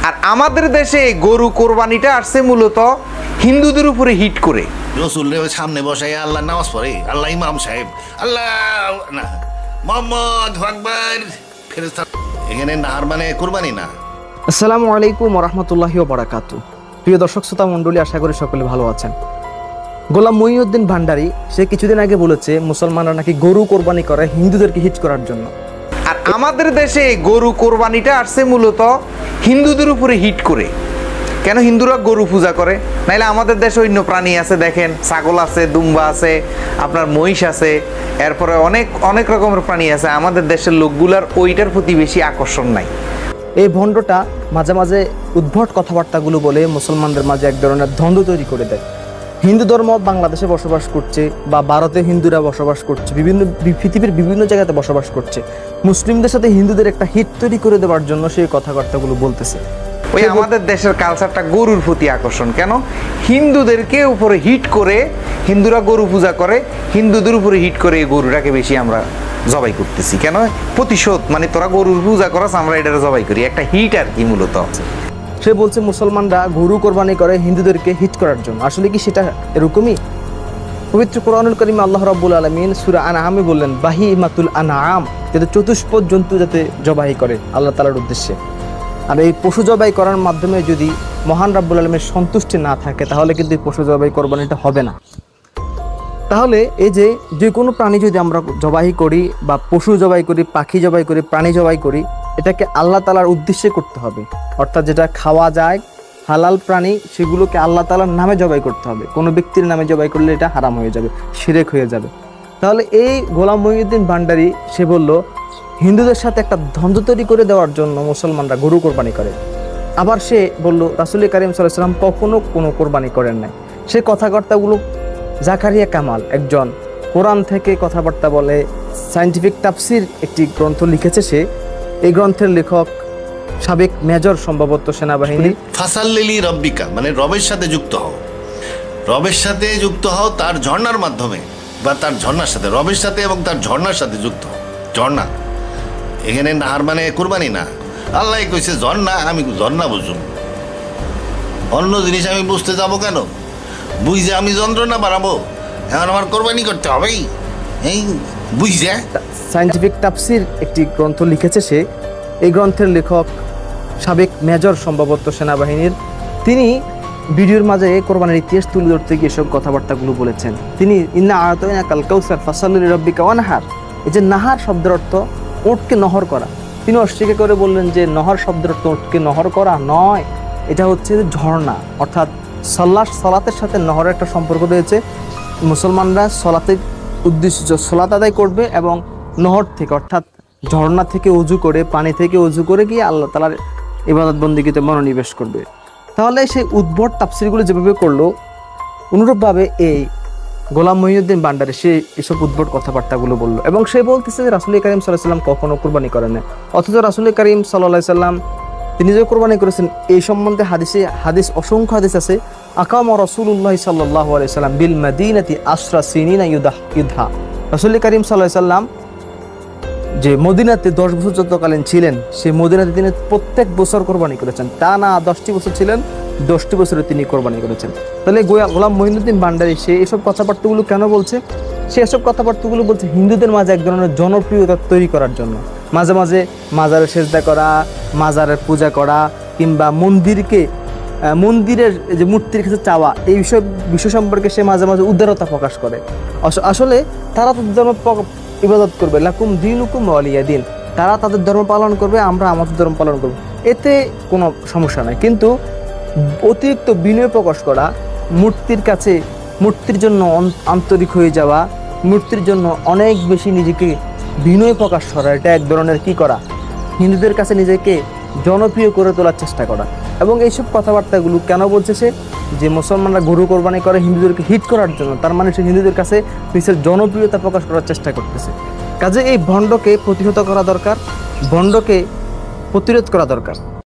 আর আমাদের দেশে গরু কোরবানিটা আসছে মূলত হিন্দুদের উপরে হিট করে। রসুলের সামনে বসাই আল্লাহ নামাজ পড়ে, আল্লাহ ইমাম সাহেব, আল্লাহ না মোহাম্মদ আকবার ফেরেশতা, এখানে নাহার মানে কোরবানি না। আসসালামু আলাইকুম ওয়া রাহমাতুল্লাহি ওয়া বারাকাতুহু। প্রিয় দর্শক শ্রোতা মণ্ডলী, আশা করি সকলে ভালো আছেন। গোলাম মঈনুদ্দিন ভান্ডারী সে কিছুদিন আগে বলেছে মুসলমানরা নাকি গরু কোরবানি করে হিন্দুদেরকে হিট করার জন্য। আর আমাদের দেশে গরু কোরবানিটা আসছে মূলত হিন্দুদের উপরে হিট করে। কেন হিন্দুরা গরু পূজা করে? নাইলে আমাদের দেশে অন্য প্রাণী আছে, দেখেন ছাগল আছে, দুম্বা আছে, আপনার মহিষ আছে, এরপরে অনেক রকমের প্রাণী আছে। আমাদের দেশের লোকগুলার ওইটার প্রতি বেশি আকর্ষণ নাই। এই ভণ্ডটা মাঝে মাঝে উদ্ভট কথাবার্তাগুলো বলে মুসলমানদের মাঝে এক ধরনের দ্বন্দ্ব তৈরি করে দেয়। হিন্দু ধর্ম বাংলাদেশে বসবাস করছে বা ভারতে হিন্দুরা বসবাস করছে, পৃথিবীর বিভিন্ন জায়গাতে বসবাস করছে, মুসলিমদের সাথে হিন্দুদের একটা হিট তৈরি করে দেওয়ার জন্য সেই কথাবার্তাগুলো বলতেছে। ওই আমাদের দেশের কালচারটা গরুর প্রতি আকর্ষণ। কেন হিন্দুদেরকে উপরে হিট করে, হিন্দুরা গরু পূজা করে, হিন্দুদের উপরে হিট করে এই গরুটাকে বেশি আমরা জবাই করতেছি। কেন প্রতিশোধ, মানে তোরা গরুর পূজা করাস, আমরা এটারে জবাই করি, একটা হিট আর কি মূলত। সে বলছে মুসলমানরা গরু কোরবানি করে হিন্দুদেরকে হিট করার জন্য। আসলে কি সেটা এরকমই? পবিত্র কোরআনুল কারীমে আল্লাহ রাব্বুল আলামিন সূরা আনআমে বললেন বাহিমাতুল আনআম, যাতে চতুষ্পদ জন্তু যাতে জবাই করে আল্লাহ তাআলার উদ্দেশ্যে। আর এই পশু জবাই করার মাধ্যমে যদি মহান রাব্বুল আলামিনের সন্তুষ্টি না থাকে, তাহলে কিন্তু এই পশু জবাই কোরবানিটা হবে না। তাহলে এই যে কোনো প্রাণী যদি আমরা জবাই করি বা পশু জবাই করি, পাখি জবাই করি, প্রাণী জবাই করি, এটাকে আল্লাহ তাআলার উদ্দেশ্যে করতে হবে। অর্থাৎ যেটা খাওয়া যায় হালাল প্রাণী, সেগুলোকে আল্লাহ তাআলার নামে জবাই করতে হবে। কোনো ব্যক্তির নামে জবাই করলে এটা হারাম হয়ে যাবে, শিরক হয়ে যাবে। তাহলে এই গোলাম মঈনুদ্দিন ভান্ডারী সে বলল হিন্দুদের সাথে একটা দ্বন্দ্ব তৈরি করে দেওয়ার জন্য মুসলমানরা গরু কোরবানি করে। আবার সে বলল রাসূল কারীম সাল্লাল্লাহু আলাইহি ওয়াসাল্লাম কখনো কোনো কোরবানি করেন নাই। সে কথাবার্তাগুলো জাকারিয়া কামাল একজন কোরআন থেকে কথাবার্তা বলে, সায়েন্টিফিক তাফসির একটি গ্রন্থ লিখেছে সে। এই গ্রন্থের লেখক সাবেক মেজর সম্ভবত সেনাবাহিনীর। ফাসাল্লিলি রব্বিকা মানে রবের সাথে যুক্ত হও, রবের সাথে যুক্ত হও তার ঝর্ণার মাধ্যমে, বা তার ঝর্ণার সাথে, রবের সাথে এবং তার ঝর্ণার সাথে যুক্ত হও। ঝর্ণা এখানে নাহার মানে কোরবানি না। আল্লাহ কইছে ঝর্ণা, আমি ঝর্ণা বুঝুম, অন্য জিনিস আমি বুঝতে যাবো কেন? বুঝে আমি যন্ত্রণা বাড়াবো, এখন আমার কোরবানি করতে হবেই এই বুঝে। সায়েন্টিফিক তাফসির একটি গ্রন্থ লিখেছে সে। এই গ্রন্থের লেখক সাবেক মেজর সম্ভবত সেনাবাহিনীর। তিনি ভিডিওর মাঝে কোরবানির ইতিহাস তুলে ধরতে গিয়ে এসব কথাবার্তাগুলো বলেছেন। তিনি ইন্না আ'তাইনা কাল কাউসার ফাসাল্লি লিরাব্বিকা ওয়ানহার, এই যে নাহার শব্দের অর্থ ওটকে নহর করা। তিনি অস্বীকার করে বললেন যে নহর শব্দের অর্থ ওটকে নহর করা নয়, এটা হচ্ছে ঝর্ণা। অর্থাৎ সলাতের সাথে নহরের একটা সম্পর্ক রয়েছে। মুসলমানরা সলাতের উদ্দেশ্য সলাত আদায় করবে এবং নহর থেকে অর্থাৎ ঝর্ণা থেকে উজু করে, পানি থেকে উজু করে গিয়ে আল্লাহ তাআলার ইবাদত বন্দেগীতে মনোনিবেশ করবে। তাহলে সেই উদ্ভট তাফসিরগুলো যেভাবে করলো, অনুরূপভাবে এই গোলাম মঈনুদ্দিন ভান্ডারী সে এসব উদ্ভট কথাবার্তাগুলো বললো এবং সে বলতেছে যে রাসূল কারীম সাল্লাল্লাহু আলাইহি ওয়াসাল্লাম কখনো কোরবানি করেন না। অথচ রাসূল কারীম সাল্লাল্লাহু আলাইহি ওয়াসাল্লাম তিনি যে কোরবানি করেছেন এই সম্বন্ধে হাদিস অসংখ্য হাদিস আছে। আকামা রাসূলুল্লাহ সাল্লাল্লাহু আলাইহি ওয়াসাল্লাম বিল মাদিনাতি আশরা সিনিনা ইউদা। রাসূল কারীম সাল্লাল্লাহু আলাইহি ওয়াসাল্লাম যে মদিনাতে 10 বছর যতকালীন ছিলেন, সেই মদিনাতে তিনি প্রত্যেক বছর কোরবানি করেছেন। তা না 10টি বছর ছিলেন, 10টি বছরে তিনি কোরবানি করেছেন। তাহলে গোলাম মঈনুদ্দিন ভান্ডারী সে এসব কথাবার্তাগুলো কেন বলছে? সে এসব কথাবার্তাগুলো বলছে হিন্দুদের মাঝে এক ধরনের জনপ্রিয়তা তৈরি করার জন্য। মাঝে মাঝে মাজারে সেজদা করা, মাজারের পূজা করা, কিংবা মন্দিরের যে মূর্তির কাছে চাওয়া, এই বিষয় সম্পর্কে সে মাঝে মাঝে উদারতা প্রকাশ করে। আসলে তারা তো ধর্ম ইবাদত করবে, লাকুম দীনুকুম ওয়ালিয়া দিন, তারা তাদের ধর্ম পালন করবে, আমরা আমাদের ধর্ম পালন করব, এতে কোনো সমস্যা নাই। কিন্তু অতিরিক্ত বিনয় প্রকাশ করা, মূর্তির জন্য আন্তরিক হয়ে যাওয়া, মূর্তির জন্য অনেক বেশি নিজেকে বিনয় প্রকাশ করা, এটা এক ধরনের কি করা, হিন্দুদের কাছে নিজেকে জনপ্রিয় করে তোলার চেষ্টা করা। এবং এইসব কথাবার্তাগুলো কেন বলছে সে? যে মুসলমানরা গরু কোরবানি করে হিন্দুদেরকে হিট করার জন্য, তার মানে সে হিন্দুদের কাছে নিজের জনপ্রিয়তা প্রকাশ করার চেষ্টা করতেছে। কাজে এই ভণ্ডকে প্রতিহত করা দরকার, ভণ্ডকে প্রতিরোধ করা দরকার।